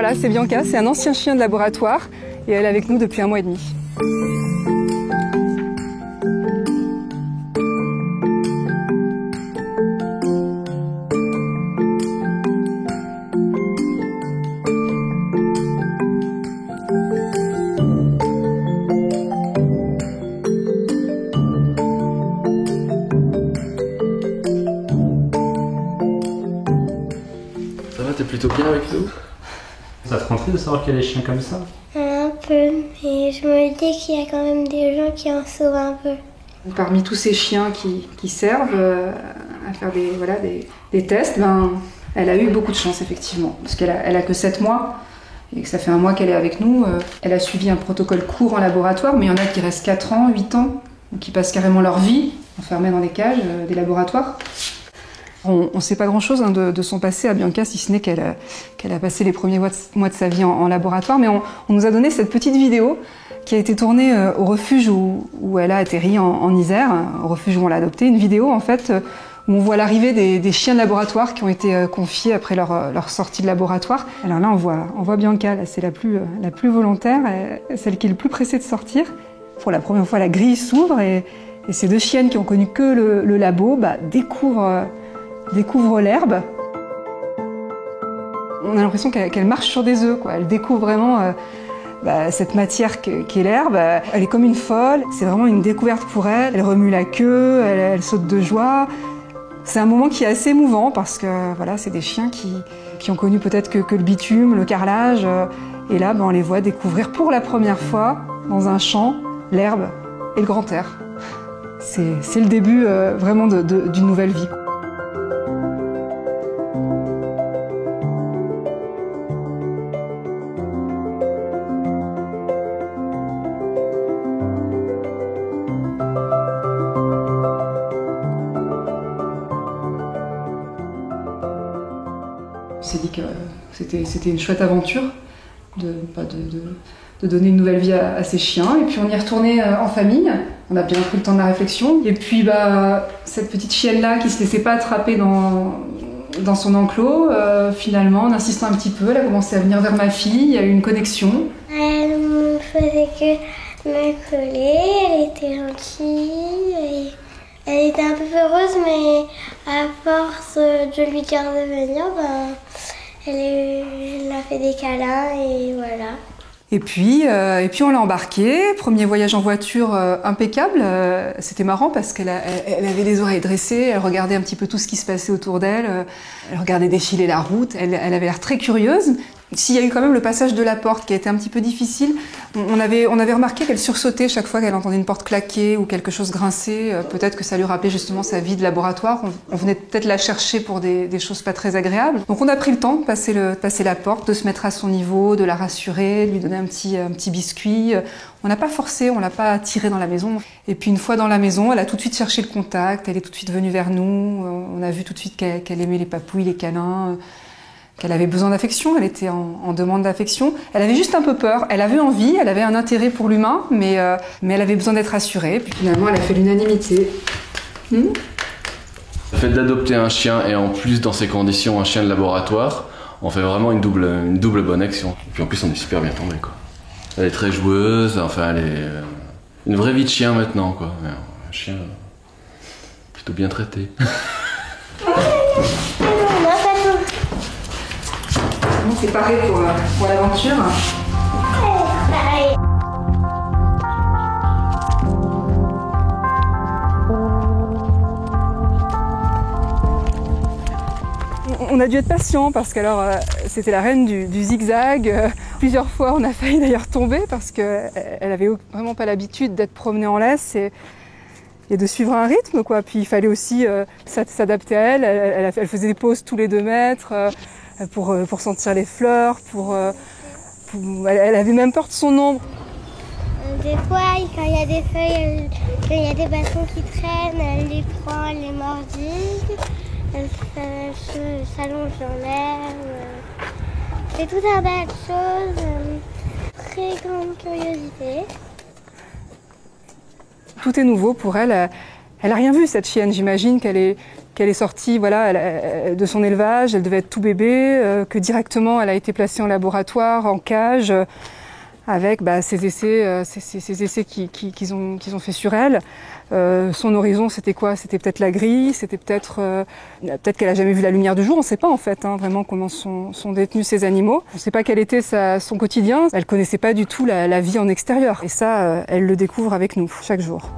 Voilà, c'est Bianca, c'est un ancien chien de laboratoire et elle est avec nous depuis 1 mois et demi. Ça va, t'es plutôt bien avec nous? Ça te rend triste de savoir qu'il y a des chiens comme ça? Un peu, mais je me dis qu'il y a quand même des gens qui en sauvent un peu. Parmi tous ces chiens qui servent à faire des tests, elle a eu beaucoup de chance effectivement, parce qu'elle a que 7 mois et que ça fait 1 mois qu'elle est avec nous. Elle a suivi un protocole court en laboratoire, mais il y en a qui restent 4 ans, 8 ans, qui passent carrément leur vie enfermés dans des cages, des laboratoires. On ne sait pas grand-chose de son passé à Bianca, si ce n'est qu'elle a passé les premiers mois de sa vie en laboratoire, mais on nous a donné cette petite vidéo qui a été tournée au refuge où elle a atterri en Isère, au refuge où on l'a adoptée. Une vidéo en fait où on voit l'arrivée des chiens de laboratoire qui ont été confiés après leur sortie de laboratoire. Alors là on voit Bianca, c'est la plus volontaire, celle qui est le plus pressée de sortir. Pour la première fois la grille s'ouvre et ces 2 chiennes qui ont connu que le labo découvre l'herbe. On a l'impression qu'elle marche sur des œufs, quoi. Elle découvre vraiment cette matière qu'est l'herbe. Elle est comme une folle, c'est vraiment une découverte pour elle. Elle remue la queue, elle saute de joie. C'est un moment qui est assez émouvant parce que voilà, c'est des chiens qui ont connu peut-être que le bitume, le carrelage. Et là, on les voit découvrir pour la première fois dans un champ l'herbe et le grand air. C'est le début vraiment d'une nouvelle vie. On s'est dit que c'était une chouette aventure de donner une nouvelle vie à ces chiens. Et puis on y est retourné en famille. On a bien pris le temps de la réflexion. Et puis cette petite chienne-là qui ne se laissait pas attraper dans son enclos, finalement, en insistant un petit peu, elle a commencé à venir vers ma fille. Il y a eu une connexion. Elle ne faisait que me coller, elle était gentille. Et elle était un peu heureuse, mais à force de lui dire de venir, elle a fait des câlins et voilà. Et puis on l'a embarquée, premier voyage en voiture impeccable. C'était marrant parce qu'elle avait les oreilles dressées, elle regardait un petit peu tout ce qui se passait autour d'elle, elle regardait défiler la route, elle avait l'air très curieuse. S'il y a eu quand même le passage de la porte qui a été un petit peu difficile, on avait remarqué qu'elle sursautait chaque fois qu'elle entendait une porte claquer ou quelque chose grincer. Peut-être que ça lui rappelait justement sa vie de laboratoire. On venait peut-être la chercher pour des choses pas très agréables. Donc on a pris le temps de passer la porte, de se mettre à son niveau, de la rassurer, de lui donner un petit biscuit. On n'a pas forcé, on l'a pas tirée dans la maison. Et puis une fois dans la maison, elle a tout de suite cherché le contact, elle est tout de suite venue vers nous. On a vu tout de suite qu'elle aimait les papouilles, les câlins. Qu'elle avait besoin d'affection, elle était en demande d'affection. Elle avait juste un peu peur, elle avait envie, elle avait un intérêt pour l'humain, mais elle avait besoin d'être rassurée. Puis finalement, elle a fait l'unanimité. Le fait d'adopter un chien et en plus dans ces conditions un chien de laboratoire, on fait vraiment une double bonne action. Et puis en plus on est super bien tombé, quoi. Elle est très joueuse, enfin elle est une vraie vie de chien maintenant, quoi. Un chien plutôt bien traité. C'est pareil pour l'aventure. On a dû être patient parce que c'était la reine du zigzag. Plusieurs fois on a failli d'ailleurs tomber parce qu'elle avait vraiment pas l'habitude d'être promenée en laisse et de suivre un rythme, quoi. Puis il fallait aussi s'adapter à elle. Elle faisait des pauses tous les 2 mètres. Pour sentir les fleurs, elle avait même peur de son ombre. Des fois, quand il y a des feuilles, quand il y a des bâtons qui traînent, elle les prend, elle les mordille, elle s'allonge dans l'herbe. C'est tout un tas de choses, très grande curiosité. Tout est nouveau pour elle. Elle n'a rien vu, cette chienne. J'imagine qu'elle qu'elle est sortie de son élevage, elle devait être tout bébé, que directement elle a été placée en laboratoire, en cage, avec ces essais qu'ils ont fait sur elle. Son horizon, c'était quoi? C'était peut-être la grille, c'était peut-être qu'elle a jamais vu la lumière du jour. On ne sait pas en fait vraiment comment sont détenus ces animaux. On ne sait pas quel était son quotidien. Elle connaissait pas du tout la vie en extérieur. Et ça, elle le découvre avec nous chaque jour.